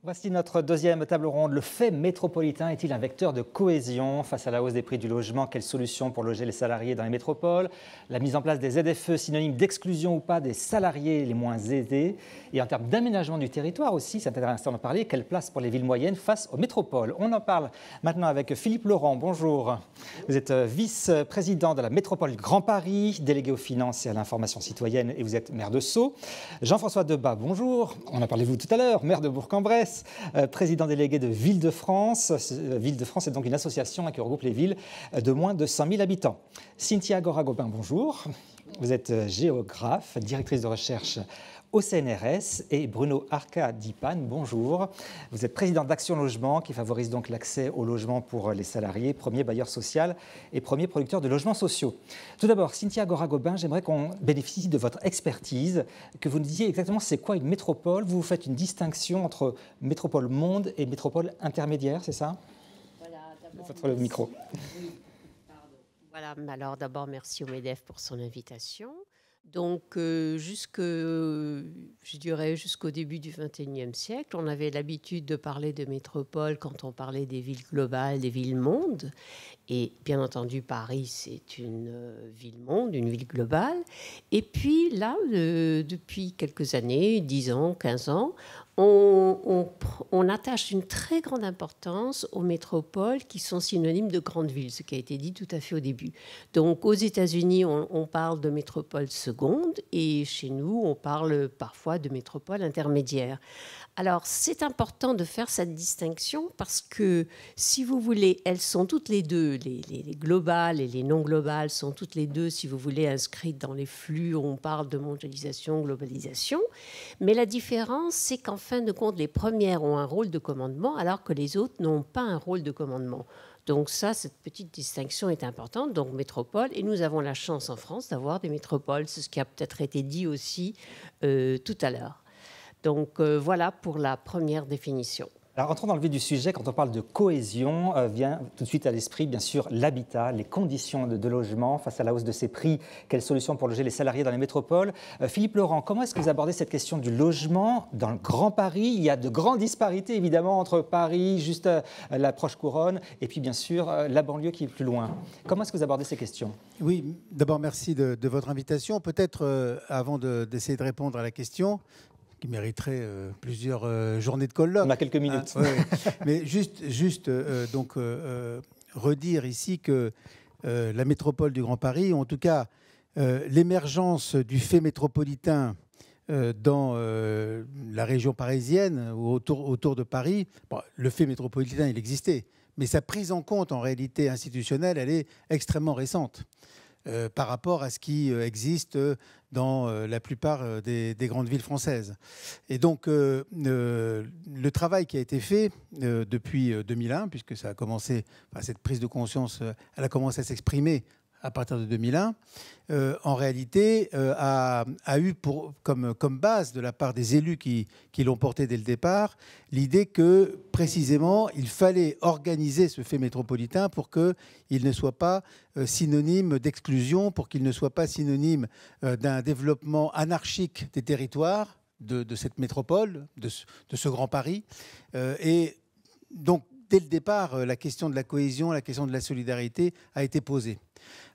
Voici notre deuxième table ronde. Le fait métropolitain est-il un vecteur de cohésion face à la hausse des prix du logement? Quelles solutions pour loger les salariés dans les métropoles? La mise en place des ZFE, synonyme d'exclusion ou pas des salariés les moins aisés? Et en termes d'aménagement du territoire aussi, c'est intéressant d'en parler, quelle place pour les villes moyennes face aux métropoles? On en parle maintenant avec Philippe Laurent. Bonjour. Vous êtes vice-président de la métropole Grand Paris, délégué aux finances et à l'information citoyenne, et vous êtes maire de Sceaux. Jean-François Debat, bonjour. On a parlé de vous tout à l'heure, maire de Bourg-en-Bresse. Président délégué de Ville-de-France. Ville-de-France est donc une association qui regroupe les villes de moins de 100 000 habitants. Cynthia Gora-Gobin, bonjour. Vous êtes géographe, directrice de recherche au CNRS, et Bruno Arca-Dipan, bonjour. Vous êtes président d'Action Logement, qui favorise donc l'accès au logement pour les salariés, premier bailleur social et premier producteur de logements sociaux. Tout d'abord, Cynthia Gora-Gobin, j'aimerais qu'on bénéficie de votre expertise, que vous nous disiez exactement c'est quoi une métropole. Vous faites une distinction entre métropole monde et métropole intermédiaire, c'est ça? Voilà, votre micro. Oui, pardon. Voilà, alors d'abord, merci au MEDEF pour son invitation. Donc, je dirais jusqu'au début du XXIe siècle, on avait l'habitude de parler de métropole quand on parlait des villes globales, des villes-mondes. Et bien entendu, Paris, c'est une ville-monde, une ville globale. Et puis là, depuis quelques années, 10 ans, 15 ans, on attache une très grande importance aux métropoles qui sont synonymes de grandes villes, ce qui a été dit tout à fait au début. Donc aux États-Unis, on parle de métropole seconde et chez nous, on parle parfois de métropole intermédiaire. Alors c'est important de faire cette distinction parce que, si vous voulez, elles sont toutes les deux, les globales et les non globales sont toutes les deux, si vous voulez, inscrites dans les flux où on parle de mondialisation, globalisation. Mais la différence, c'est qu'en fin de compte, les premières ont un rôle de commandement alors que les autres n'ont pas un rôle de commandement. Donc ça, cette petite distinction est importante. Donc métropole, et nous avons la chance en France d'avoir des métropoles. C'est ce qui a peut-être été dit aussi tout à l'heure. Donc voilà pour la première définition. Alors, entrons dans le vif du sujet. Quand on parle de cohésion, vient tout de suite à l'esprit, bien sûr, l'habitat, les conditions de logement face à la hausse de ces prix. Quelles solutions pour loger les salariés dans les métropoles? Philippe Laurent, comment est-ce que vous abordez cette question du logement dans le Grand Paris? Il y a de grandes disparités, évidemment, entre Paris, juste la proche couronne, et puis, bien sûr, la banlieue qui est plus loin. Comment est-ce que vous abordez ces questions? Oui, d'abord, merci de votre invitation. Peut-être, avant d'essayer de répondre à la question, qui mériterait plusieurs journées de colloque. On a quelques minutes. Mais juste redire ici que la métropole du Grand Paris, ou en tout cas l'émergence du fait métropolitain dans la région parisienne ou autour de Paris, bon, le fait métropolitain, il existait, mais sa prise en compte en réalité institutionnelle, elle est extrêmement récente. Par rapport à ce qui existe dans la plupart des grandes villes françaises. Et donc, le travail qui a été fait depuis 2001, puisque ça a commencé, cette prise de conscience, elle a commencé à s'exprimer à partir de 2001, en réalité, a eu comme base de la part des élus qui l'ont porté dès le départ, l'idée que, précisément, il fallait organiser ce fait métropolitain pour qu'il ne soit pas synonyme d'exclusion, pour qu'il ne soit pas synonyme d'un développement anarchique des territoires de cette métropole, de ce Grand Paris. Et donc, dès le départ, la question de la cohésion, la question de la solidarité a été posée.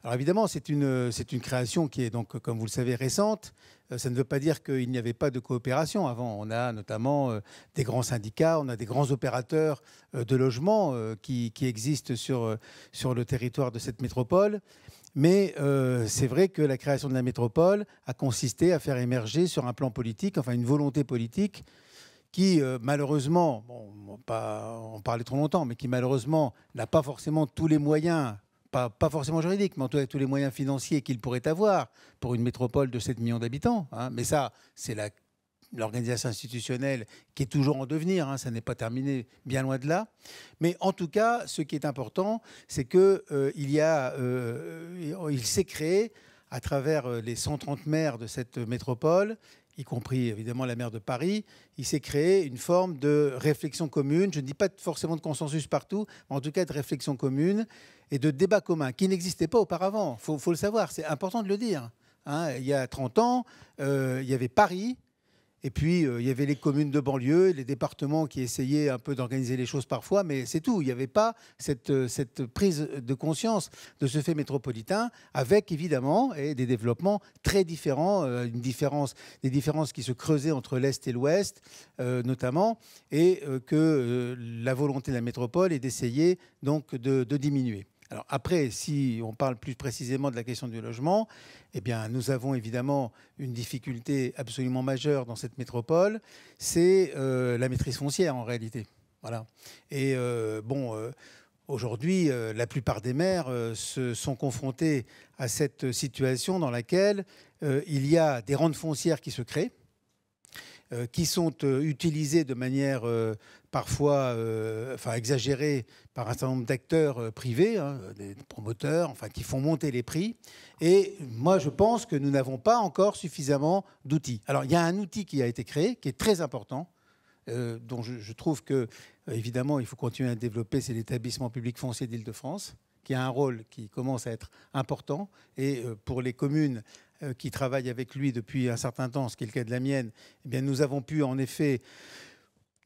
Alors évidemment, c'est une création qui est donc, comme vous le savez, récente. Ça ne veut pas dire qu'il n'y avait pas de coopération avant. On a notamment des grands syndicats, on a des grands opérateurs de logement qui existent sur le territoire de cette métropole. Mais c'est vrai que la création de la métropole a consisté à faire émerger sur un plan politique, enfin une volonté politique, qui malheureusement, bon, on ne va pas en parler trop longtemps, mais qui malheureusement n'a pas forcément tous les moyens, pas forcément juridiques, mais en tout cas tous les moyens financiers qu'il pourrait avoir pour une métropole de 7 millions d'habitants. Hein. Mais ça, c'est l'organisation institutionnelle qui est toujours en devenir, hein, ça n'est pas terminé, bien loin de là. Mais en tout cas, ce qui est important, c'est qu'il s'est créé, à travers les 130 maires de cette métropole, y compris évidemment la maire de Paris, il s'est créé une forme de réflexion commune, je ne dis pas forcément de consensus partout, mais en tout cas de réflexion commune et de débat commun, qui n'existait pas auparavant. Il faut le savoir, c'est important de le dire. Hein. Il y a 30 ans, il y avait Paris Et puis, il y avait les communes de banlieue, les départements qui essayaient un peu d'organiser les choses parfois, mais c'est tout. Il n'y avait pas cette prise de conscience de ce fait métropolitain, avec évidemment des développements très différents, des différences qui se creusaient entre l'Est et l'Ouest, notamment, et que la volonté de la métropole est d'essayer donc de diminuer. Alors après, si on parle plus précisément de la question du logement, eh bien, nous avons évidemment une difficulté absolument majeure dans cette métropole, c'est la maîtrise foncière en réalité. Voilà. Et aujourd'hui, la plupart des maires se sont confrontés à cette situation dans laquelle il y a des rentes foncières qui se créent, qui sont utilisés de manière parfois exagérée par un certain nombre d'acteurs privés, des promoteurs, qui font monter les prix. Et moi, je pense que nous n'avons pas encore suffisamment d'outils. Alors, il y a un outil qui a été créé, qui est très important, dont je trouve que, évidemment, il faut continuer à développer, c'est l'établissement public foncier d'Île-de-France, qui a un rôle qui commence à être important. Et pour les communes qui travaillent avec lui depuis un certain temps, ce qui est le cas de la mienne, eh bien, nous avons pu en effet,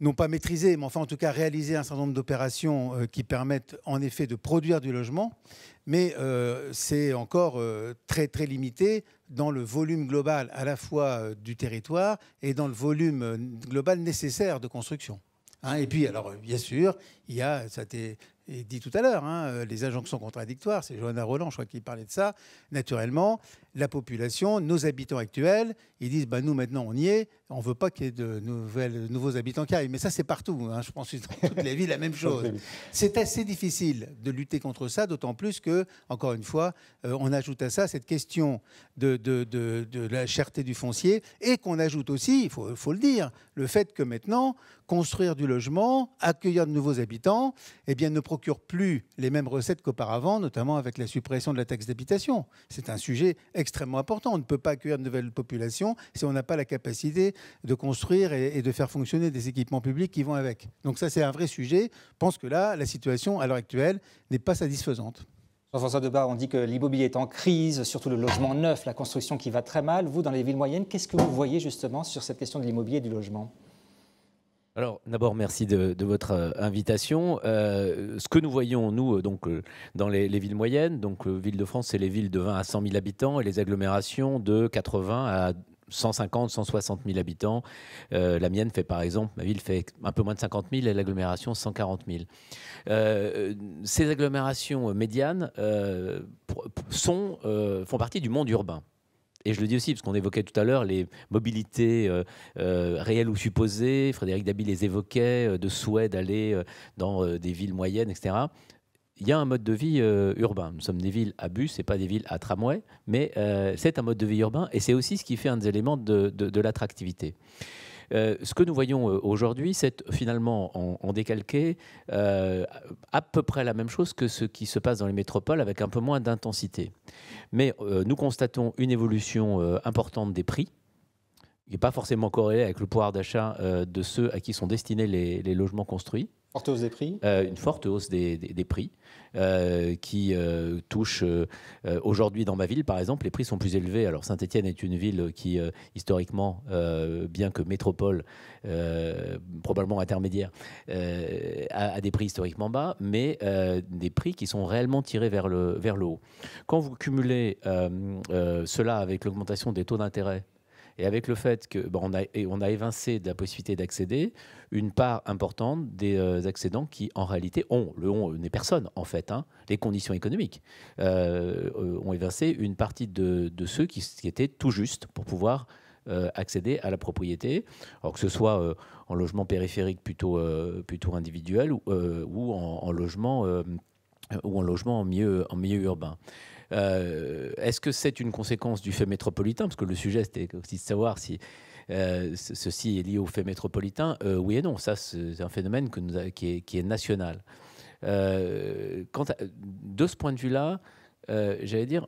non pas maîtriser, mais enfin en tout cas réaliser un certain nombre d'opérations qui permettent en effet de produire du logement, mais c'est encore très très limité dans le volume global à la fois du territoire et dans le volume global nécessaire de construction. Et puis, alors, bien sûr, il y a, ça a été dit tout à l'heure, les injonctions contradictoires, c'est Johanna Roland, je crois, qui parlait de ça. Naturellement, la population, nos habitants actuels, ils disent, nous, maintenant, on y est, on ne veut pas qu'il y ait de nouveaux habitants qui arrivent. Mais ça, c'est partout. Je pense que dans toutes les villes, la même chose. C'est assez difficile de lutter contre ça, d'autant plus que, encore une fois, on ajoute à ça cette question de la cherté du foncier et qu'on ajoute aussi, il faut le dire, le fait que maintenant, construire du logement, accueillir de nouveaux habitants, eh bien, ne procure plus les mêmes recettes qu'auparavant, notamment avec la suppression de la taxe d'habitation. C'est un sujet extrêmement important. On ne peut pas accueillir de nouvelles populations si on n'a pas la capacité de construire et de faire fonctionner des équipements publics qui vont avec. Donc ça, c'est un vrai sujet. Je pense que là, la situation, à l'heure actuelle, n'est pas satisfaisante. Jean-François Debat, on dit que l'immobilier est en crise, surtout le logement neuf, la construction qui va très mal. Vous, dans les villes moyennes, qu'est-ce que vous voyez justement sur cette question de l'immobilier et du logement ? Alors, d'abord, merci de votre invitation. Ce que nous voyons, nous, dans les villes moyennes, donc Île-de-France, c'est les villes de 20 à 100 000 habitants et les agglomérations de 80 à 150, 160 000 habitants. La mienne fait, par exemple, ma ville fait un peu moins de 50 000 et l'agglomération 140 000. Ces agglomérations médianes font partie du monde urbain. Et je le dis aussi, parce qu'on évoquait tout à l'heure les mobilités réelles ou supposées. Frédéric Dabi les évoquait, de souhait d'aller dans des villes moyennes, etc. Il y a un mode de vie urbain. Nous sommes des villes à bus et pas des villes à tramway, mais c'est un mode de vie urbain et c'est aussi ce qui fait un des éléments de l'attractivité. Ce que nous voyons aujourd'hui, c'est finalement en décalqué à peu près la même chose que ce qui se passe dans les métropoles avec un peu moins d'intensité. Mais nous constatons une évolution importante des prix, qui n'est pas forcément corrélée avec le pouvoir d'achat de ceux à qui sont destinés les logements construits. Forte hausse des prix ? Une forte hausse des prix qui touche aujourd'hui dans ma ville, par exemple, les prix sont plus élevés. Alors Saint-Étienne est une ville qui, historiquement, bien que métropole, probablement intermédiaire, a des prix historiquement bas, mais des prix qui sont réellement tirés vers le haut. Quand vous cumulez cela avec l'augmentation des taux d'intérêt, et avec le fait qu'on a évincé de la possibilité d'accéder une part importante des accédants qui, en réalité, n'est personne, en fait, les conditions économiques, ont évincé une partie de ceux qui étaient tout juste pour pouvoir accéder à la propriété, alors que ce soit en logement périphérique plutôt individuel ou en logement en milieu urbain. Est-ce que c'est une conséquence du fait métropolitain? Parce que le sujet, c'était aussi de savoir si ceci est lié au fait métropolitain. Oui et non, ça c'est un phénomène qui est national. De ce point de vue-là, j'allais dire,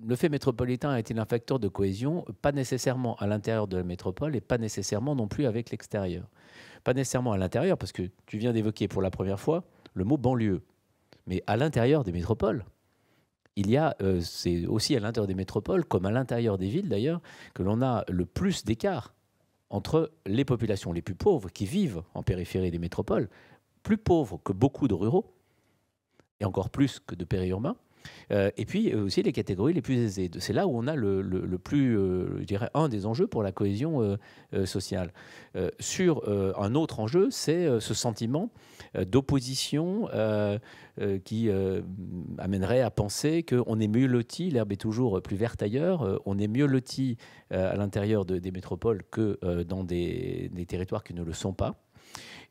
le fait métropolitain est-il un facteur de cohésion? Pas nécessairement à l'intérieur de la métropole et pas nécessairement non plus avec l'extérieur. Pas nécessairement à l'intérieur, parce que tu viens d'évoquer pour la première fois le mot banlieue. Mais à l'intérieur des métropoles, il y a, c'est aussi à l'intérieur des métropoles, comme à l'intérieur des villes d'ailleurs, que l'on a le plus d'écart entre les populations les plus pauvres qui vivent en périphérie des métropoles, plus pauvres que beaucoup de ruraux, et encore plus que de périurbains, et puis aussi les catégories les plus aisées. C'est là où on a le plus, je dirais, un des enjeux pour la cohésion sociale. Sur un autre enjeu, c'est ce sentiment d'opposition qui amènerait à penser qu'on est mieux loti, l'herbe est toujours plus verte ailleurs, on est mieux loti à l'intérieur des métropoles que dans des territoires qui ne le sont pas.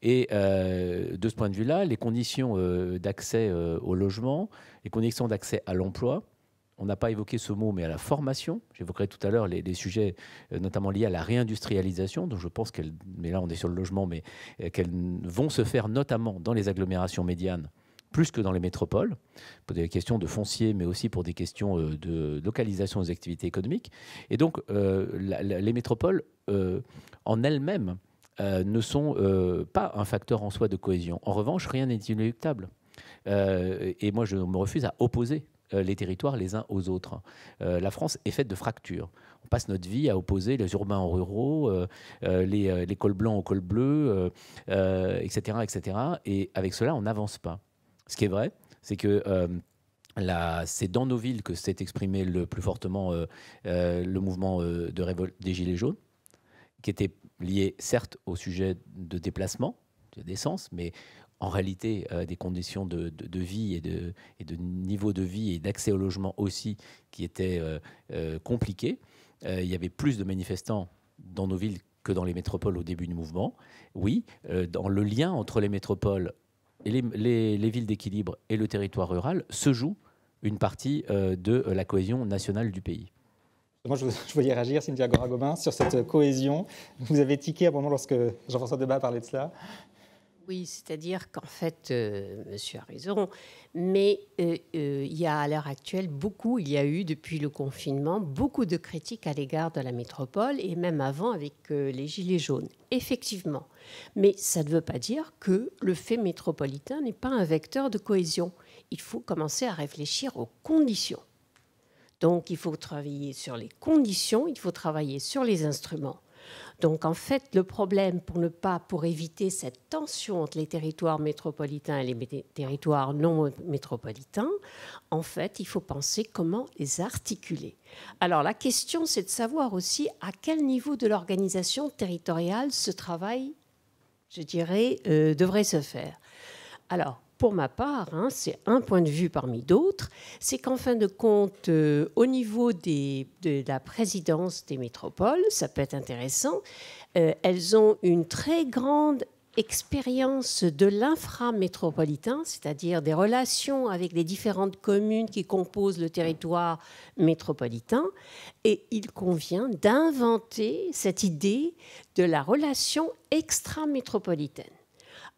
Et de ce point de vue-là, les conditions d'accès au logement, les conditions d'accès à l'emploi, on n'a pas évoqué ce mot, mais à la formation. J'évoquerai tout à l'heure les sujets notamment liés à la réindustrialisation, dont je pense qu'elles, mais là on est sur le logement, mais qu'elles vont se faire notamment dans les agglomérations médianes, plus que dans les métropoles, pour des questions de foncier, mais aussi pour des questions de localisation des activités économiques. Et donc, les métropoles, en elles-mêmes, ne sont pas un facteur en soi de cohésion. En revanche, rien n'est inéluctable. Et moi, je me refuse à opposer les territoires les uns aux autres. La France est faite de fractures. On passe notre vie à opposer les urbains aux ruraux, les cols blancs aux cols bleus, etc., etc. Et avec cela, on n'avance pas. Ce qui est vrai, c'est que c'est dans nos villes que s'est exprimé le plus fortement le mouvement de révolte des Gilets jaunes, qui était lié certes au sujet de déplacement, d'essence, mais en réalité des conditions de vie et de niveau de vie et d'accès au logement aussi qui étaient compliqués. Il y avait plus de manifestants dans nos villes que dans les métropoles au début du mouvement. Oui, dans le lien entre les métropoles et les villes d'équilibre et le territoire rural se joue une partie de la cohésion nationale du pays. Moi, je voulais réagir, Cynthia Goragobin, sur cette cohésion. Vous avez tiqué à un moment lorsque Jean-François Debat parlait de cela. Oui, c'est-à-dire qu'en fait, monsieur a raison, mais il y a à l'heure actuelle il y a eu depuis le confinement beaucoup de critiques à l'égard de la métropole et même avant avec les Gilets jaunes. Effectivement, mais ça ne veut pas dire que le fait métropolitain n'est pas un vecteur de cohésion. Il faut commencer à réfléchir aux conditions. Donc, il faut travailler sur les conditions, il faut travailler sur les instruments. Donc, en fait, le problème, pour éviter cette tension entre les territoires métropolitains et les territoires non métropolitains, en fait, il faut penser comment les articuler. Alors, la question, c'est de savoir aussi à quel niveau de l'organisation territoriale ce travail, je dirais, devrait se faire. Alors, pour ma part, c'est un point de vue parmi d'autres, c'est qu'en fin de compte, au niveau de la présidence des métropoles, ça peut être intéressant, elles ont une très grande expérience de l'inframétropolitain, c'est-à-dire des relations avec les différentes communes qui composent le territoire métropolitain, et il convient d'inventer cette idée de la relation extramétropolitaine.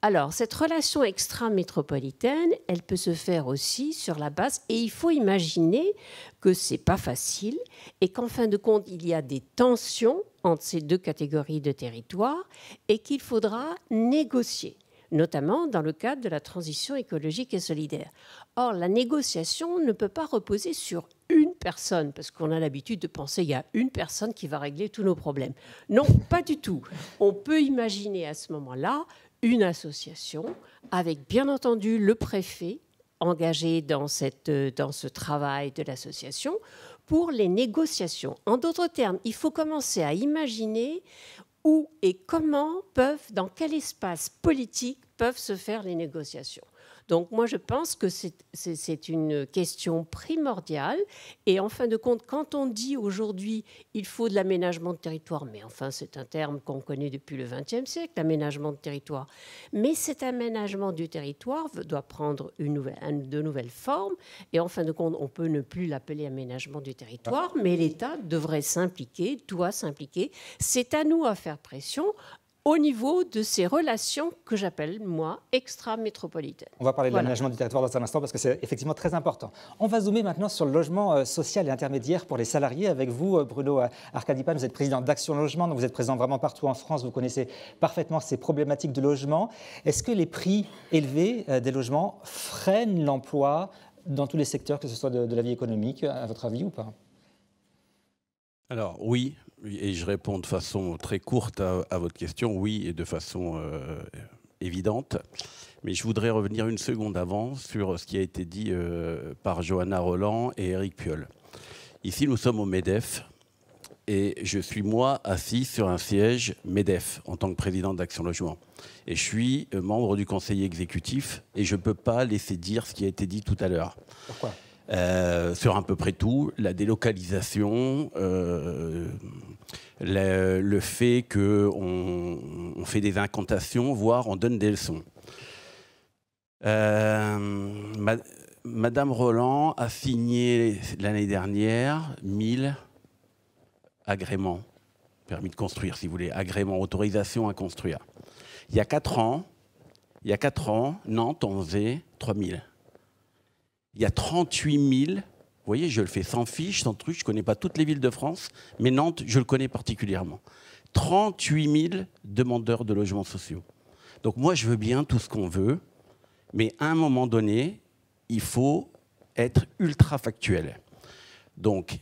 Alors, cette relation extramétropolitaine, elle peut se faire aussi sur la base, et il faut imaginer que ce n'est pas facile, et qu'en fin de compte, il y a des tensions entre ces deux catégories de territoires, et qu'il faudra négocier, notamment dans le cadre de la transition écologique et solidaire. Or, la négociation ne peut pas reposer sur une personne, parce qu'on a l'habitude de penser qu'il y a une personne qui va régler tous nos problèmes. Non, pas du tout. On peut imaginer à ce moment-là une association avec, bien entendu, le préfet engagé dans ce travail de l'association pour les négociations. En d'autres termes, il faut commencer à imaginer où et comment dans quel espace politique peuvent se faire les négociations. Donc moi, je pense que c'est une question primordiale. Et en fin de compte, quand on dit aujourd'hui il faut de l'aménagement de territoire, mais enfin c'est un terme qu'on connaît depuis le XXe siècle, l'aménagement de territoire. Mais cet aménagement du territoire doit prendre de nouvelles formes. Et en fin de compte, on peut ne plus l'appeler aménagement du territoire, mais l'État doit s'impliquer. C'est à nous à faire pression au niveau de ces relations que j'appelle, moi, extra-métropolitaines. On va parler de l'aménagement du territoire dans un instant parce que c'est effectivement très important. On va zoomer maintenant sur le logement social et intermédiaire pour les salariés. Avec vous, Bruno Arcadipan, vous êtes président d'Action Logement, donc vous êtes présent vraiment partout en France, vous connaissez parfaitement ces problématiques de logement. Est-ce que les prix élevés des logements freinent l'emploi dans tous les secteurs, que ce soit de la vie économique, à votre avis ou pas ? Alors oui, Et je réponds de façon très courte à votre question, oui, et de façon évidente. Mais je voudrais revenir une seconde avant sur ce qui a été dit par Johanna Rolland et Éric Piolle. Ici, nous sommes au MEDEF et je suis, moi, assis sur un siège MEDEF en tant que président d'Action Logement. Et je suis membre du conseil exécutif et je ne peux pas laisser dire ce qui a été dit tout à l'heure. Pourquoi ? Sur à peu près tout, la délocalisation, le fait qu'on fait des incantations, voire on donne des leçons. Madame Rolland a signé l'année dernière 1000 agréments, permis de construire si vous voulez, agréments, autorisation à construire. Il y a 4 ans, Nantes en faisait 3000. Il y a 38 000, vous voyez, je le fais sans fiche, sans truc, je ne connais pas toutes les villes de France, mais Nantes, je le connais particulièrement. 38 000 demandeurs de logements sociaux. Donc moi, je veux bien tout ce qu'on veut, mais à un moment donné, il faut être ultra factuel. Donc,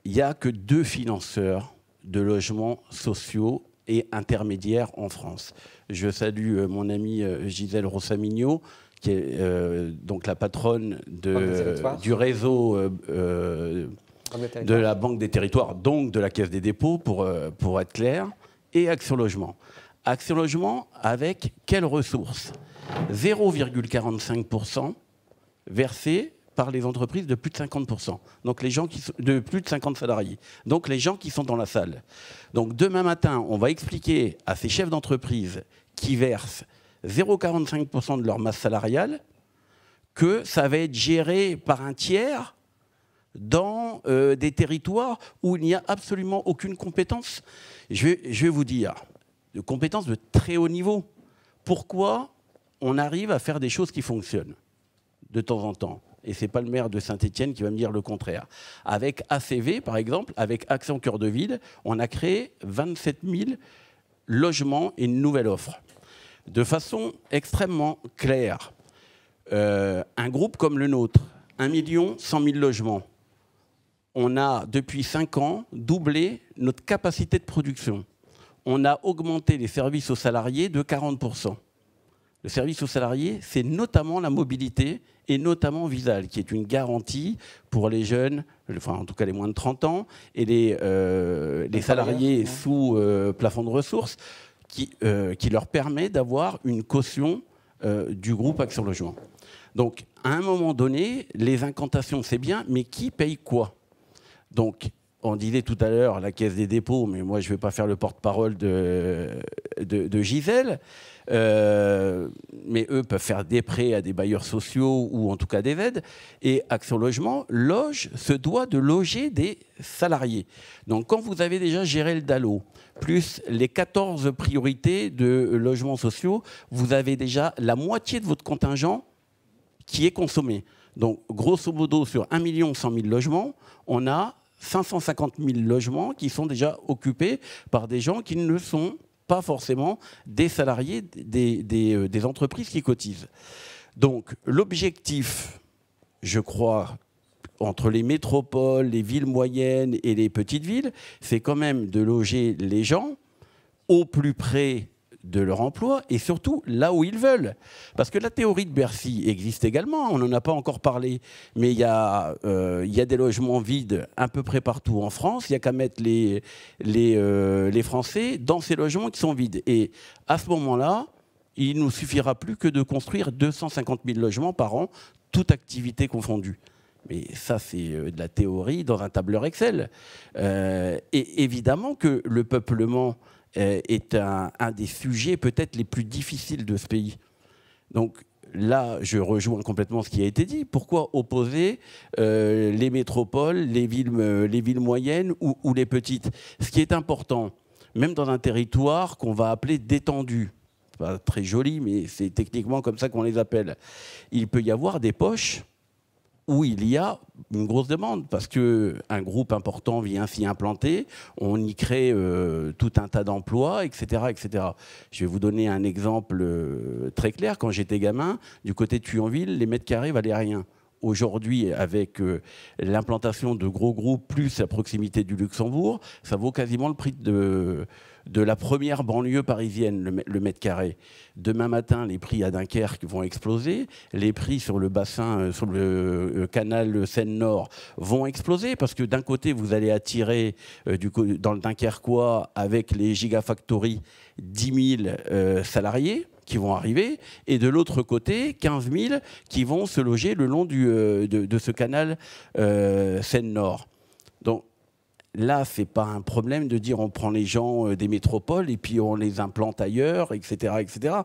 il n'y a que 2 financeurs de logements sociaux et intermédiaires en France. Je salue mon amie Gisèle Rosamignot, qui est donc la patronne du réseau de la Banque des Territoires, donc de la Caisse des dépôts, pour être clair, et Action Logement. Action Logement, avec quelles ressources? 0,45% versés par les entreprises de plus de 50%, donc les gens de plus de 50 salariés, donc les gens qui sont dans la salle. Donc demain matin, on va expliquer à ces chefs d'entreprise qui versent 0,45% de leur masse salariale, que ça va être géré par un tiers dans des territoires où il n'y a absolument aucune compétence. Je vais vous dire, de compétences de très haut niveau. Pourquoi on arrive à faire des choses qui fonctionnent de temps en temps? Et ce n'est pas le maire de Saint-Étienne qui va me dire le contraire. Avec ACV, par exemple, avec Action Cœur de Ville, on a créé 27 000 logements et une nouvelle offre. De façon extrêmement claire, un groupe comme le nôtre, 1 100 000 logements, on a depuis 5 ans doublé notre capacité de production. On a augmenté les services aux salariés de 40%. Le service aux salariés, c'est notamment la mobilité et notamment Visal, qui est une garantie pour les jeunes, enfin en tout cas les moins de 30 ans, et les salariés sous plafond de ressources, qui leur permet d'avoir une caution du groupe Action Logement. Donc, à un moment donné, les incantations, c'est bien, mais qui paye quoi? Donc, on disait tout à l'heure la Caisse des dépôts, mais moi, je ne vais pas faire le porte-parole de Gisèle. Mais eux peuvent faire des prêts à des bailleurs sociaux ou en tout cas des aides. Et Action Logement se doit de loger des salariés. Donc, quand vous avez déjà géré le DALO, plus les 14 priorités de logements sociaux, vous avez déjà la moitié de votre contingent qui est consommé. Donc, grosso modo, sur 1 100 000 logements, on a 550 000 logements qui sont déjà occupés par des gens qui ne sont pas forcément des salariés des entreprises qui cotisent. Donc, l'objectif, je crois, entre les métropoles, les villes moyennes et les petites villes, c'est quand même de loger les gens au plus près de leur emploi et surtout là où ils veulent. Parce que la théorie de Bercy existe également, on n'en a pas encore parlé, mais il y a des logements vides à peu près partout en France, il n'y a qu'à mettre les Français dans ces logements qui sont vides. Et à ce moment-là, il ne nous suffira plus que de construire 250 000 logements par an, toute activité confondue. Mais ça, c'est de la théorie dans un tableur Excel. Et évidemment que le peuplement est un des sujets peut-être les plus difficiles de ce pays. Donc là, je rejoins complètement ce qui a été dit. Pourquoi opposer les métropoles, les villes moyennes ou les petites? Ce qui est important, même dans un territoire qu'on va appeler détendu, pas très joli, mais c'est techniquement comme ça qu'on les appelle, il peut y avoir des poches où il y a une grosse demande, parce qu'un groupe important vient s'y implanter, on y crée tout un tas d'emplois, etc., etc. Je vais vous donner un exemple très clair. Quand j'étais gamin, du côté de Thionville, les mètres carrés valaient rien. aujourd'hui, avec l'implantation de gros groupes, plus la proximité du Luxembourg, ça vaut quasiment le prix de la première banlieue parisienne, le mètre carré. Demain matin, les prix à Dunkerque vont exploser, les prix sur le bassin, sur le canal Seine-Nord vont exploser, parce que d'un côté, vous allez attirer dans le Dunkerquois, avec les gigafactories, 10 000 salariés qui vont arriver, et de l'autre côté, 15 000 qui vont se loger le long de ce canal Seine-Nord. Donc là, ce n'est pas un problème de dire on prend les gens des métropoles et puis on les implante ailleurs, etc., etc.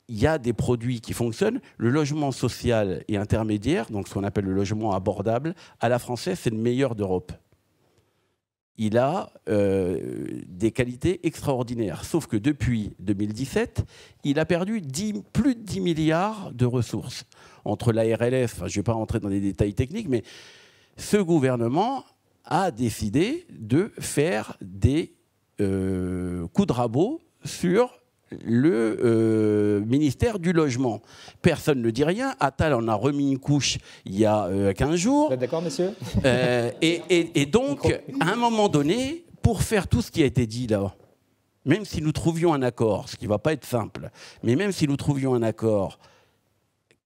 Il y a des produits qui fonctionnent. Le logement social et intermédiaire, donc ce qu'on appelle le logement abordable, à la française, c'est le meilleur d'Europe. Il a des qualités extraordinaires. Sauf que depuis 2017, il a perdu plus de 10 milliards de ressources. Entre la RLF, je ne vais pas rentrer dans les détails techniques, mais ce gouvernement a décidé de faire des coups de rabot sur le ministère du Logement. Personne ne dit rien. Attal en a remis une couche il y a 15 jours. Vous êtes d'accord, monsieur? Et donc, à un moment donné, pour faire tout ce qui a été dit là, même si nous trouvions un accord, ce qui ne va pas être simple, mais même si nous trouvions un accord,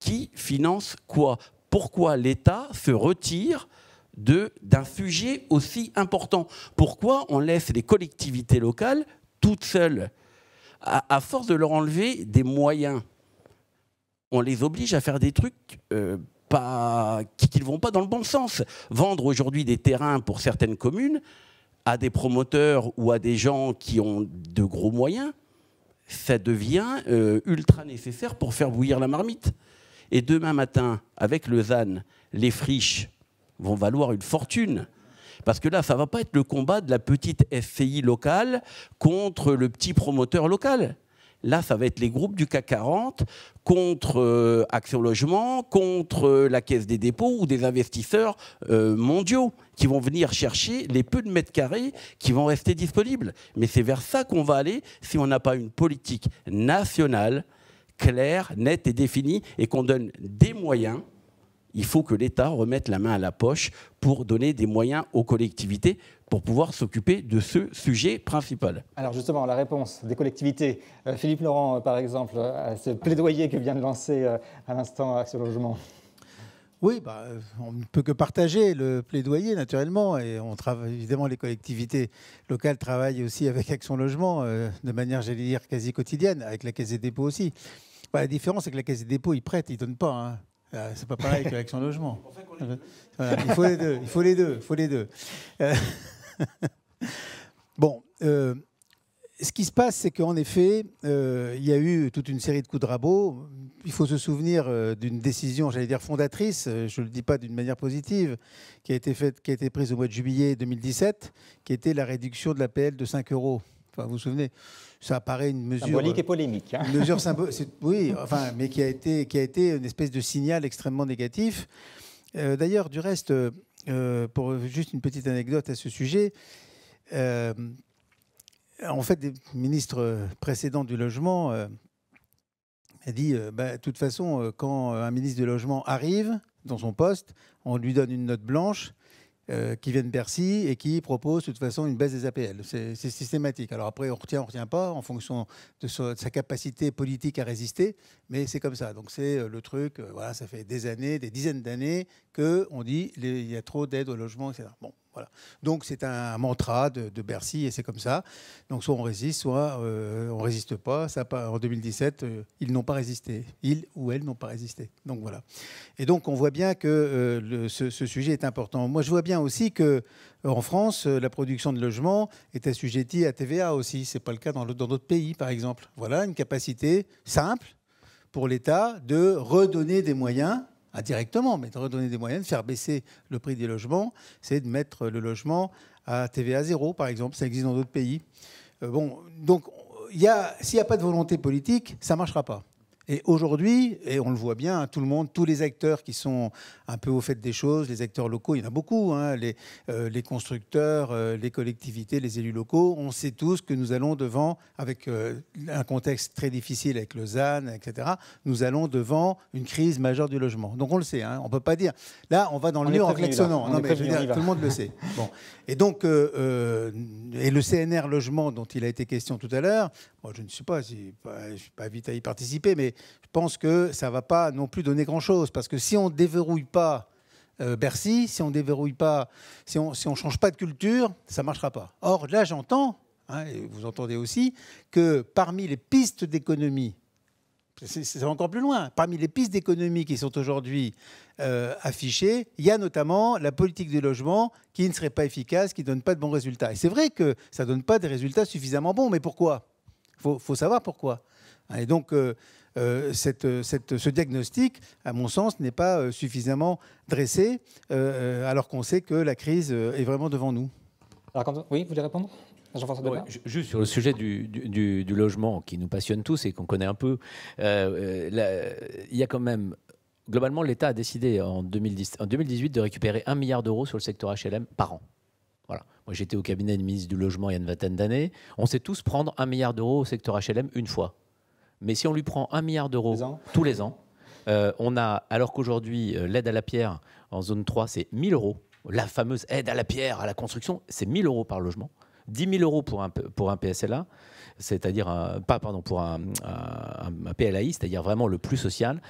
qui finance quoi? Pourquoi l'État se retire d'un sujet aussi important? Pourquoi on laisse les collectivités locales toutes seules? À force de leur enlever des moyens, on les oblige à faire des trucs qui ne vont pas dans le bon sens. Vendre aujourd'hui des terrains pour certaines communes à des promoteurs ou à des gens qui ont de gros moyens, ça devient ultra nécessaire pour faire bouillir la marmite. Et demain matin, avec le ZAN, les friches vont valoir une fortune. Parce que là, ça ne va pas être le combat de la petite SCI locale contre le petit promoteur local. Là, ça va être les groupes du CAC 40 contre Action Logement, contre la Caisse des dépôts ou des investisseurs mondiaux qui vont venir chercher les peu de mètres carrés qui vont rester disponibles. Mais c'est vers ça qu'on va aller si on n'a pas une politique nationale claire, nette et définie et qu'on donne des moyens. Il faut que l'État remette la main à la poche pour donner des moyens aux collectivités pour pouvoir s'occuper de ce sujet principal. Alors justement, la réponse des collectivités. Philippe Laurent, par exemple, à ce plaidoyer que vient de lancer à l'instant Action Logement. Oui, on ne peut que partager le plaidoyer, naturellement. Et on travaille, évidemment, les collectivités locales travaillent aussi avec Action Logement de manière, j'allais dire, quasi quotidienne, avec la Caisse des dépôts aussi. La différence, c'est que la Caisse des dépôts, ils prêtent, ils ne donnent pas. Hein. C'est pas pareil que l'Action Logement. Voilà, il faut les deux. Il faut les deux. Bon, ce qui se passe, c'est qu'en effet, il y a eu toute une série de coups de rabot. Il faut se souvenir d'une décision, j'allais dire fondatrice, je ne le dis pas d'une manière positive, qui a été prise au mois de juillet 2017, qui était la réduction de l'APL de 5 €. Enfin, vous vous souvenez, ça apparaît une mesure symbolique et polémique. Hein. Une mesure oui, enfin, mais qui a été une espèce de signal extrêmement négatif. D'ailleurs, du reste, pour juste une petite anecdote à ce sujet, en fait, des ministres précédents du logement a dit, de toute façon, quand un ministre du logement arrive dans son poste, on lui donne une note blanche. Qui vient de Bercy et qui propose de toute façon une baisse des APL. C'est systématique. Alors après, on retient pas en fonction de sa capacité politique à résister, mais c'est comme ça. Donc c'est le truc, voilà, ça fait des années, des dizaines d'années qu'on dit il y a trop d'aide au logement, etc. Bon, voilà. Donc c'est un mantra de Bercy et c'est comme ça. Donc soit on résiste, soit on ne résiste pas. Ça, en 2017, ils n'ont pas résisté. Ils ou elles n'ont pas résisté. Donc voilà. Et donc on voit bien que ce sujet est important. Moi je vois bien aussi qu'en France, la production de logements est assujettie à TVA aussi. Ce n'est pas le cas dans d'autres pays, par exemple. Voilà une capacité simple pour l'État de redonner des moyens, indirectement, mais de redonner des moyens, de faire baisser le prix des logements, c'est de mettre le logement à TVA 0, par exemple. Ça existe dans d'autres pays. Donc s'il n'y a pas de volonté politique, ça ne marchera pas. Et aujourd'hui, et on le voit bien, tout le monde, tous les acteurs qui sont un peu au fait des choses, les acteurs locaux, il y en a beaucoup, hein, les constructeurs, les collectivités, les élus locaux, on sait tous que nous allons devant, avec un contexte très difficile avec le ZAN, etc., nous allons devant une crise majeure du logement. Donc on le sait, hein, on ne peut pas dire, là on va dans le mur en klaxonnant, non, mais je veux dire, tout le monde le sait. Bon. Et donc, et le CNR logement dont il a été question tout à l'heure, moi je ne suis pas, je ne suis pas vite à y participer, mais je pense que ça ne va pas non plus donner grand-chose. Parce que si on ne déverrouille pas Bercy, si on déverrouille pas, si on change pas de culture, ça ne marchera pas. Or, là, j'entends, hein, et vous entendez aussi, que parmi les pistes d'économie, c'est encore plus loin, parmi les pistes d'économie qui sont aujourd'hui affichées, il y a notamment la politique du logement qui ne serait pas efficace, qui ne donne pas de bons résultats. Et c'est vrai que ça ne donne pas des résultats suffisamment bons, mais pourquoi ? Faut savoir pourquoi. Et donc, ce diagnostic, à mon sens, n'est pas suffisamment dressé, alors qu'on sait que la crise est vraiment devant nous. Alors, oui, vous voulez répondre ? Jean-François Debat ? Juste sur le sujet du logement qui nous passionne tous et qu'on connaît un peu, il y a quand même... Globalement, l'État a décidé en 2018 de récupérer 1 milliard d'euros sur le secteur HLM par an. Voilà. Moi, j'étais au cabinet du ministre du Logement il y a une vingtaine d'années. On sait tous prendre 1 milliard d'euros au secteur HLM une fois. Mais si on lui prend 1 milliard d'euros tous les ans, on a, alors qu'aujourd'hui, l'aide à la pierre en zone 3, c'est 1 000 euros. La fameuse aide à la pierre, à la construction, c'est 1 000 euros par logement. 10 000 euros pour un PSLA, c'est-à-dire pour un PLAI, c'est-à-dire vraiment le plus social.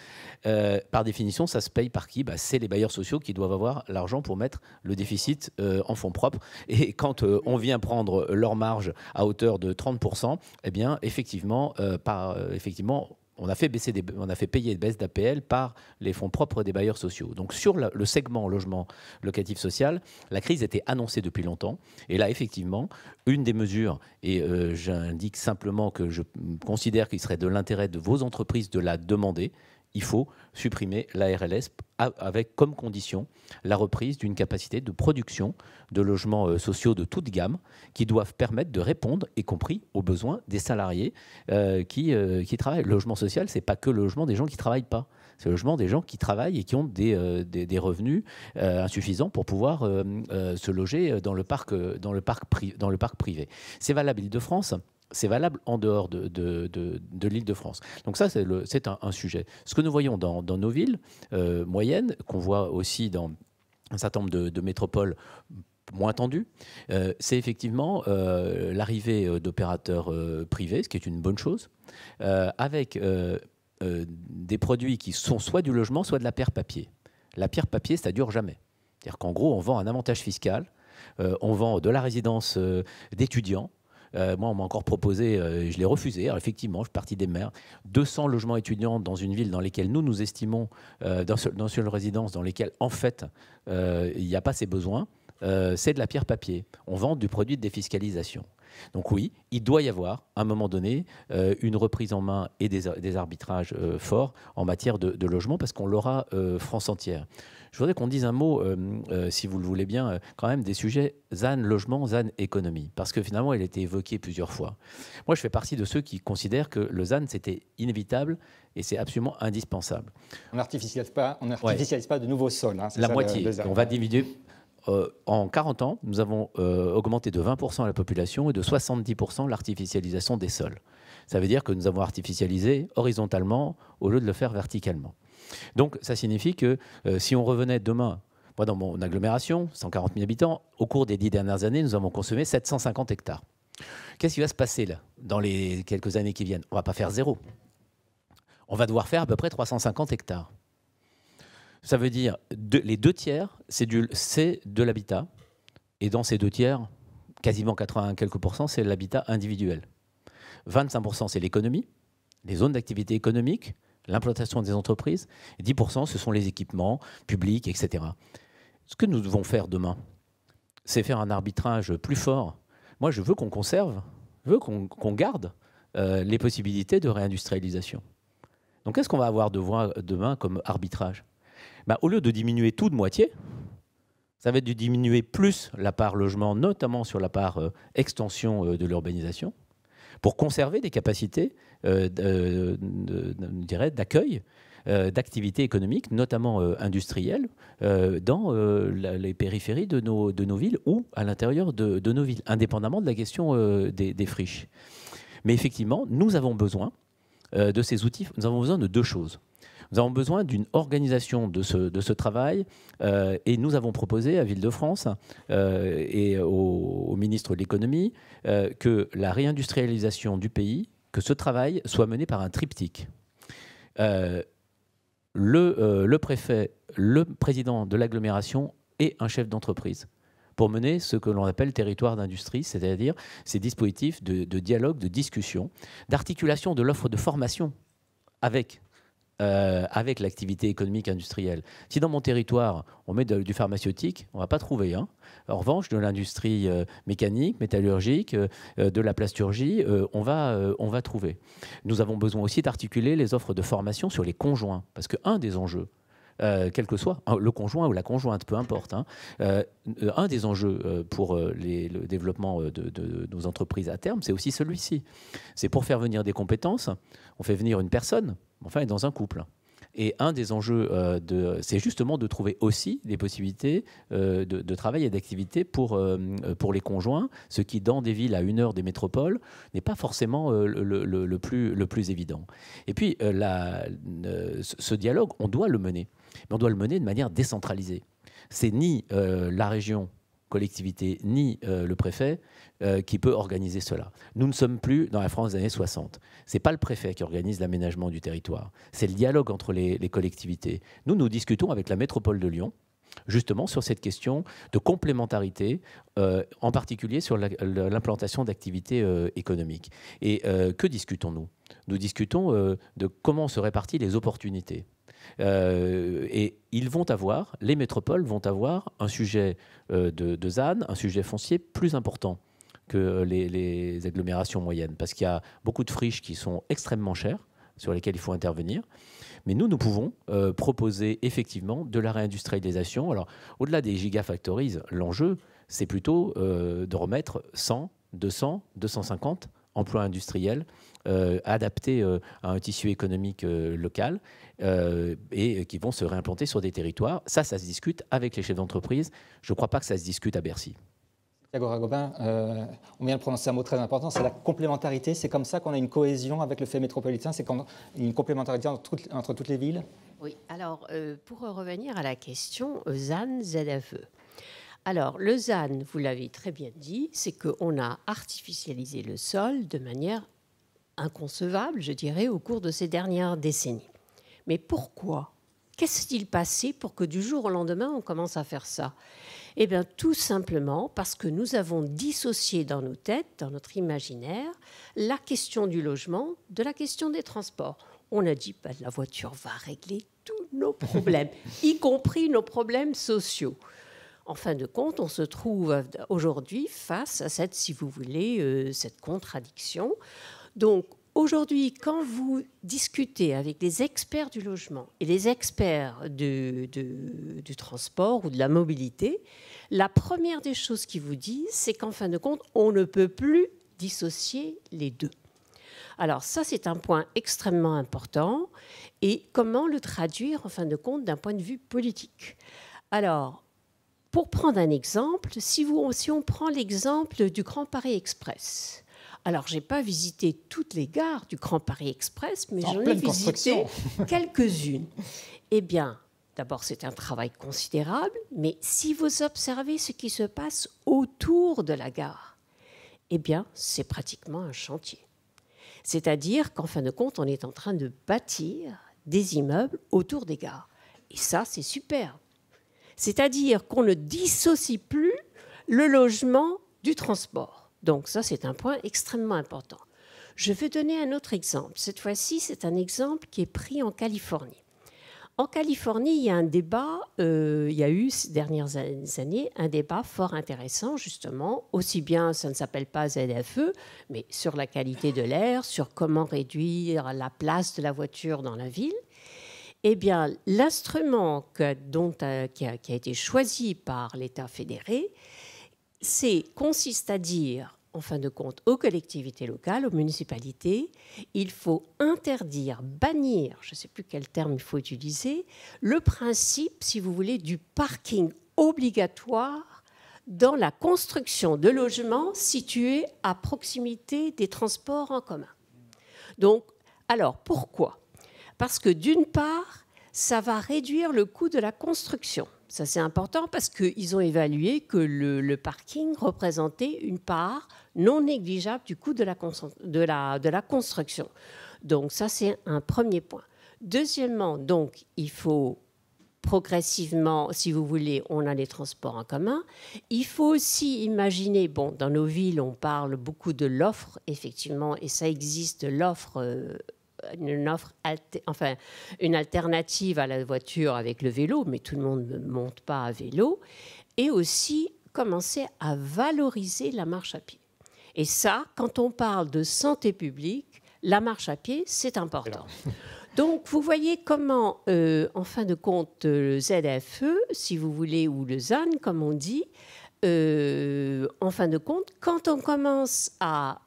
Par définition, ça se paye par qui ? C'est les bailleurs sociaux qui doivent avoir l'argent pour mettre le déficit en fonds propres. Et quand on vient prendre leur marge à hauteur de 30%, eh bien, effectivement, on a fait payer des baisses d'APL par les fonds propres des bailleurs sociaux. Donc sur le segment logement locatif social, la crise était annoncée depuis longtemps. Et là, effectivement, une des mesures, et j'indique simplement que je considère qu'il serait de l'intérêt de vos entreprises de la demander, il faut supprimer la RLS avec comme condition la reprise d'une capacité de production de logements sociaux de toute gamme qui doivent permettre de répondre, y compris aux besoins des salariés qui travaillent. Le logement social, ce n'est pas que le logement des gens qui ne travaillent pas. C'est le logement des gens qui travaillent et qui ont des revenus insuffisants pour pouvoir se loger dans le parc privé. C'est valable Île-de-France. C'est valable en dehors de l'Île-de-France. Donc ça, c'est un sujet. Ce que nous voyons dans nos villes moyennes, qu'on voit aussi dans un certain nombre de métropoles moins tendues, c'est effectivement l'arrivée d'opérateurs privés, ce qui est une bonne chose, avec des produits qui sont soit du logement, soit de la pierre papier. La pierre papier, ça ne dure jamais. C'est-à-dire qu'en gros, on vend un avantage fiscal, on vend de la résidence d'étudiants. Moi, on m'a encore proposé, je l'ai refusé. Alors, effectivement, je suis parti des maires. 200 logements étudiants dans une ville dans lesquelles nous estimons, dans une résidence dans lesquelles, en fait, il n'y a pas ces besoins. C'est de la pierre papier. On vend du produit de défiscalisation. Donc oui, il doit y avoir, à un moment donné, une reprise en main et des arbitrages forts en matière de logement, parce qu'on l'aura France entière. Je voudrais qu'on dise un mot, si vous le voulez bien, quand même des sujets ZAN logement, ZAN économie, parce que finalement, il a été évoqué plusieurs fois. Moi, je fais partie de ceux qui considèrent que le ZAN, c'était inévitable et c'est absolument indispensable. On n'artificialise pas de nouveaux sols. Hein, la moitié. On va diviser. En 40 ans, nous avons augmenté de 20% la population et de 70% l'artificialisation des sols. Ça veut dire que nous avons artificialisé horizontalement au lieu de le faire verticalement. Donc ça signifie que si on revenait demain, moi dans mon agglomération, 140 000 habitants, au cours des 10 dernières années, nous avons consommé 750 hectares. Qu'est-ce qui va se passer là, dans les quelques années qui viennent ? On ne va pas faire zéro. On va devoir faire à peu près 350 hectares. Ça veut dire les 2 tiers, c'est de l'habitat. Et dans ces 2 tiers, quasiment 80 quelques %, c'est l'habitat individuel. 25 % c'est l'économie, les zones d'activité économique, l'implantation des entreprises. Et 10 % ce sont les équipements publics, etc. Ce que nous devons faire demain, c'est faire un arbitrage plus fort. Moi, je veux qu'on conserve, je veux qu'on garde les possibilités de réindustrialisation. Donc, qu'est-ce qu'on va avoir demain comme arbitrage ? Au lieu de diminuer tout de moitié, ça va être de diminuer plus la part logement, notamment sur la part extension de l'urbanisation, pour conserver des capacités dirais, d'accueil, d'activités économiques, notamment industrielles, dans les périphéries de nos villes ou à l'intérieur de nos villes, indépendamment de la question des friches. Mais effectivement, nous avons besoin de ces outils, nous avons besoin de deux choses. Nous avons besoin d'une organisation de ce travail et nous avons proposé à Ville-de-France et au ministre de l'économie que la réindustrialisation du pays, que ce travail soit mené par un triptyque. Le préfet, le président de l'agglomération et un chef d'entreprise pour mener ce que l'on appelle territoire d'industrie, c'est-à-dire ces dispositifs de dialogue, de discussion, d'articulation de l'offre de formation avec l'activité économique industrielle. Si dans mon territoire, on met du pharmaceutique, on ne va pas trouver. Hein. En revanche, de l'industrie mécanique, métallurgique, de la plasturgie, on va trouver. Nous avons besoin aussi d'articuler les offres de formation sur les conjoints, parce qu'un des enjeux, quel que soit, le conjoint ou la conjointe, peu importe, hein, un des enjeux pour le développement de nos entreprises à terme, c'est aussi celui-ci. C'est pour faire venir des compétences, on fait venir une personne, enfin, elle est dans un couple. Et un des enjeux, c'est justement de trouver aussi des possibilités de travail et d'activité pour les conjoints, ce qui, dans des villes à 1 heure des métropoles, n'est pas forcément le plus évident. Et puis, ce dialogue, on doit le mener. Mais on doit le mener de manière décentralisée. C'est ni la région, collectivité, ni le préfet qui peut organiser cela. Nous ne sommes plus dans la France des années 60. Ce n'est pas le préfet qui organise l'aménagement du territoire. C'est le dialogue entre les collectivités. Nous discutons avec la métropole de Lyon, justement sur cette question de complémentarité, en particulier sur l'implantation d'activités économiques. Et que discutons-nous ? Nous discutons de comment se répartissent les opportunités. Et les métropoles vont avoir un sujet de ZAN, un sujet foncier plus important que les agglomérations moyennes, parce qu'il y a beaucoup de friches qui sont extrêmement chères, sur lesquelles il faut intervenir. Mais nous pouvons proposer effectivement de la réindustrialisation. Alors, au-delà des gigafactories, l'enjeu, c'est plutôt de remettre 100, 200, 250 emplois industriels adaptés à un tissu économique local et qui vont se réimplanter sur des territoires. Ça se discute avec les chefs d'entreprise. Je ne crois pas que ça se discute à Bercy. Thiago Ragobin, on vient de prononcer un mot très important, c'est la complémentarité. C'est comme ça qu'on a une cohésion avec le fait métropolitain, c'est une complémentarité entre toutes les villes. Oui, alors pour revenir à la question ZAN, ZFE. Alors le ZAN, vous l'avez très bien dit, c'est qu'on a artificialisé le sol de manière inconcevable, je dirais, au cours de ces dernières décennies. Mais pourquoi ? Qu'est-ce passé pour que du jour au lendemain, on commence à faire ça ? Eh bien, tout simplement parce que nous avons dissocié dans nos têtes, dans notre imaginaire, la question du logement de la question des transports. On a dit, la voiture va régler tous nos problèmes, y compris nos problèmes sociaux. En fin de compte, on se trouve aujourd'hui face à cette, si vous voulez, cette contradiction. Donc, aujourd'hui, quand vous discutez avec les experts du logement et les experts du transport ou de la mobilité, la première des choses qu'ils vous disent, c'est qu'en fin de compte, on ne peut plus dissocier les deux. Alors ça, c'est un point extrêmement important. Et comment le traduire, en fin de compte, d'un point de vue politique ? Alors, pour prendre un exemple, si on prend l'exemple du Grand Paris Express. Alors, je n'ai pas visité toutes les gares du Grand Paris Express, mais j'en ai visité quelques-unes. Eh bien, d'abord, c'est un travail considérable, mais si vous observez ce qui se passe autour de la gare, eh bien, c'est pratiquement un chantier. C'est-à-dire qu'en fin de compte, on est en train de bâtir des immeubles autour des gares. Et ça, c'est super. C'est-à-dire qu'on ne dissocie plus le logement du transport. Donc ça, c'est un point extrêmement important. Je vais donner un autre exemple. Cette fois-ci, c'est un exemple qui est pris en Californie. En Californie, il y a un débat, il y a eu ces dernières années un débat fort intéressant, justement, aussi bien, ça ne s'appelle pas ZFE, mais sur la qualité de l'air, sur comment réduire la place de la voiture dans la ville. Eh bien, l'instrument qui a été choisi par l'État fédéré, consiste à dire en fin de compte, aux collectivités locales, aux municipalités, il faut interdire, bannir, je ne sais plus quel terme il faut utiliser, le principe, si vous voulez, du parking obligatoire dans la construction de logements situés à proximité des transports en commun. Donc, alors, pourquoi ? Parce que d'une part, ça va réduire le coût de la construction. Ça, c'est important parce qu'ils ont évalué que le parking représentait une part non négligeable du coût de la construction. Donc, ça, c'est un premier point. Deuxièmement, donc, il faut progressivement, si vous voulez, on a les transports en commun. Il faut aussi imaginer, bon, dans nos villes, on parle beaucoup de l'offre, effectivement, et ça existe, l'offre... une alternative à la voiture avec le vélo, mais tout le monde ne monte pas à vélo, et aussi commencer à valoriser la marche à pied. Et ça, quand on parle de santé publique, la marche à pied, c'est important. Donc, vous voyez comment, en fin de compte, le ZFE, si vous voulez, ou le ZAN, comme on dit, en fin de compte, quand on commence à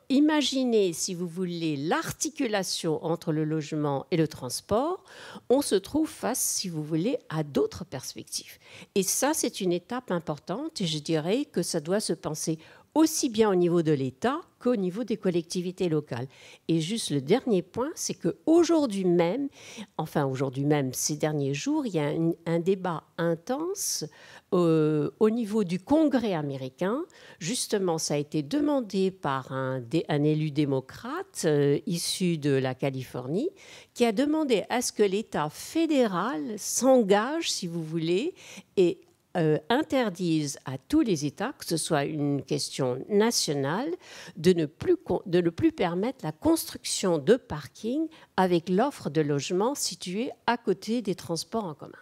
imaginez, si vous voulez, l'articulation entre le logement et le transport, on se trouve face, si vous voulez, à d'autres perspectives. Et ça, c'est une étape importante et je dirais que ça doit se penser aussi bien au niveau de l'État qu'au niveau des collectivités locales. Et juste le dernier point, c'est qu'aujourd'hui même, ces derniers jours, il y a un débat intense au niveau du Congrès américain. Justement, ça a été demandé par un élu démocrate issu de la Californie, qui a demandé à ce que l'État fédéral s'engage, si vous voulez, et interdisent à tous les États, que ce soit une question nationale, de ne plus permettre la construction de parkings avec l'offre de logements situés à côté des transports en commun.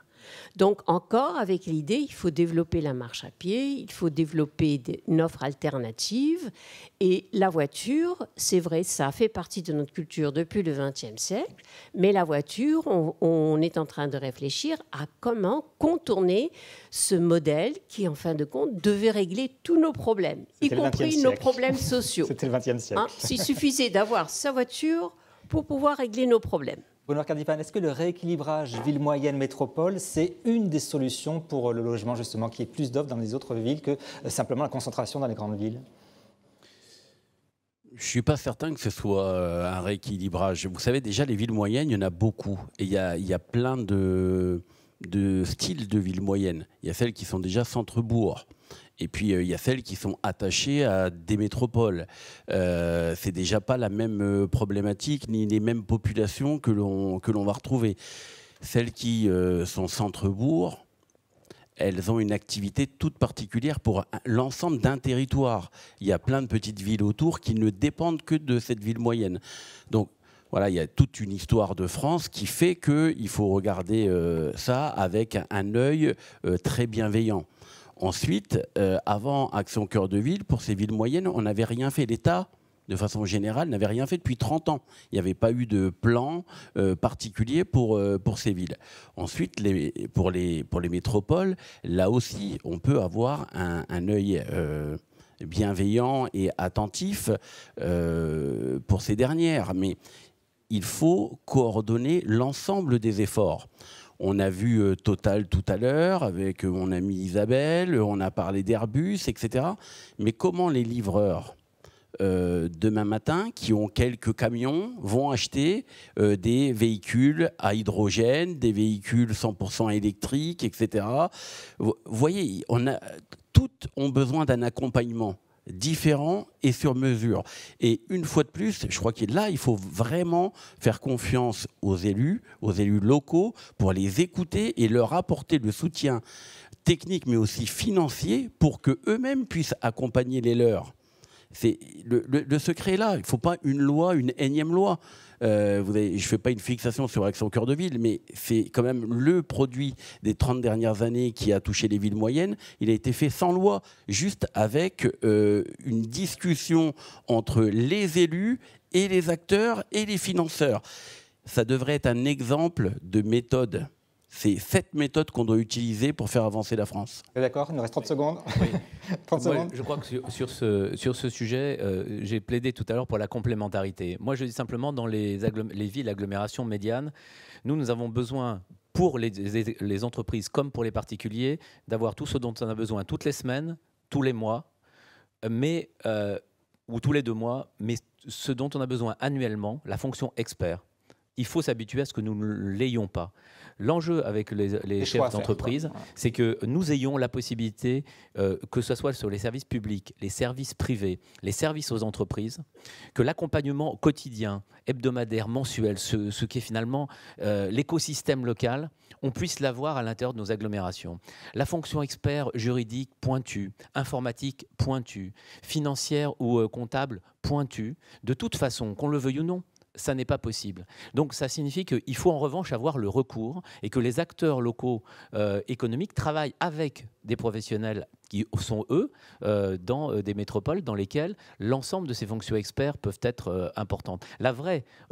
Donc encore avec l'idée, il faut développer la marche à pied, il faut développer une offre alternative. Et la voiture, c'est vrai, ça fait partie de notre culture depuis le XXe siècle, mais la voiture, on est en train de réfléchir à comment contourner ce modèle qui, en fin de compte, devait régler tous nos problèmes, y compris nos problèmes sociaux. C'était le XXe siècle. Il suffisait d'avoir sa voiture pour pouvoir régler nos problèmes. Bruno Cardipane, est-ce que le rééquilibrage ville moyenne métropole, c'est une des solutions pour le logement, justement, qui est plus d'offres dans les autres villes que simplement la concentration dans les grandes villes ? Je ne suis pas certain que ce soit un rééquilibrage. Vous savez, déjà, les villes moyennes, il y en a beaucoup. Et il y a plein de styles de villes moyennes. Il y a celles qui sont déjà centre-bourg. Et puis, il y a celles qui sont attachées à des métropoles. C'est déjà pas la même problématique ni les mêmes populations que l'on va retrouver. Celles qui sont centre-bourg, elles ont une activité toute particulière pour l'ensemble d'un territoire. Il y a plein de petites villes autour qui ne dépendent que de cette ville moyenne. Donc, voilà, il y a toute une histoire de France qui fait qu'il faut regarder ça avec un œil très bienveillant. Ensuite, avant Action Cœur de Ville, pour ces villes moyennes, on n'avait rien fait. L'État, de façon générale, n'avait rien fait depuis 30 ans. Il n'y avait pas eu de plan particulier pour ces villes. Ensuite, pour les métropoles, là aussi, on peut avoir un œil bienveillant et attentif pour ces dernières. Mais il faut coordonner l'ensemble des efforts. On a vu Total tout à l'heure avec mon amie Isabelle, on a parlé d'Airbus, etc. Mais comment les livreurs, demain matin, qui ont quelques camions, vont acheter des véhicules à hydrogène, des véhicules 100% électriques, etc. Vous voyez, toutes ont besoin d'un accompagnement différent et sur mesure. Et une fois de plus, je crois que là, il faut vraiment faire confiance aux élus locaux pour les écouter et leur apporter le soutien technique mais aussi financier pour qu'eux-mêmes puissent accompagner les leurs. C'est le secret est là. Il ne faut pas une loi, une énième loi. Je ne fais pas une fixation sur Action Cœur de Ville, mais c'est quand même le produit des 30 dernières années qui a touché les villes moyennes. Il a été fait sans loi, juste avec une discussion entre les élus et les acteurs et les financeurs. Ça devrait être un exemple de méthode. C'est cette méthode qu'on doit utiliser pour faire avancer la France. D'accord, il nous reste 30 secondes. Oui. 30 Moi, secondes. je crois que sur ce sujet, j'ai plaidé tout à l'heure pour la complémentarité. Moi, je dis simplement, dans les villes, agglomérations médianes, nous avons besoin, pour les entreprises comme pour les particuliers, d'avoir tout ce dont on a besoin toutes les semaines, tous les mois, ou tous les 2 mois, mais ce dont on a besoin annuellement, la fonction expert. Il faut s'habituer à ce que nous ne l'ayons pas. L'enjeu avec les chefs d'entreprise, c'est que nous ayons la possibilité, que ce soit sur les services publics, les services privés, les services aux entreprises, que l'accompagnement quotidien, hebdomadaire, mensuel, ce qui est finalement l'écosystème local, on puisse l'avoir à l'intérieur de nos agglomérations. La fonction expert juridique pointue, informatique pointue, financière ou comptable pointue, de toute façon, qu'on le veuille ou non, ça n'est pas possible. Donc ça signifie qu'il faut en revanche avoir le recours et que les acteurs locaux économiques travaillent avec des professionnels qui sont, eux, dans des métropoles dans lesquelles l'ensemble de ces fonctions experts peuvent être importantes. Le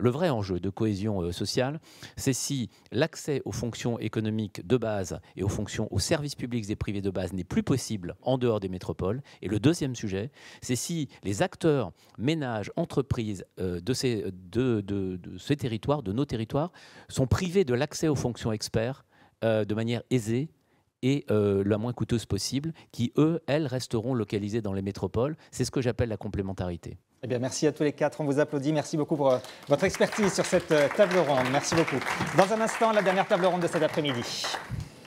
vrai enjeu de cohésion sociale, c'est si l'accès aux fonctions économiques de base et aux services publics et privés de base n'est plus possible en dehors des métropoles. Et le deuxième sujet, c'est si les acteurs, ménages, entreprises de ces territoires, de nos territoires, sont privés de l'accès aux fonctions experts de manière aisée et la moins coûteuse possible, qui, elles, resteront localisées dans les métropoles. C'est ce que j'appelle la complémentarité. Eh bien, merci à tous les 4, on vous applaudit. Merci beaucoup pour votre expertise sur cette table ronde. Merci beaucoup. Dans un instant, la dernière table ronde de cet après-midi.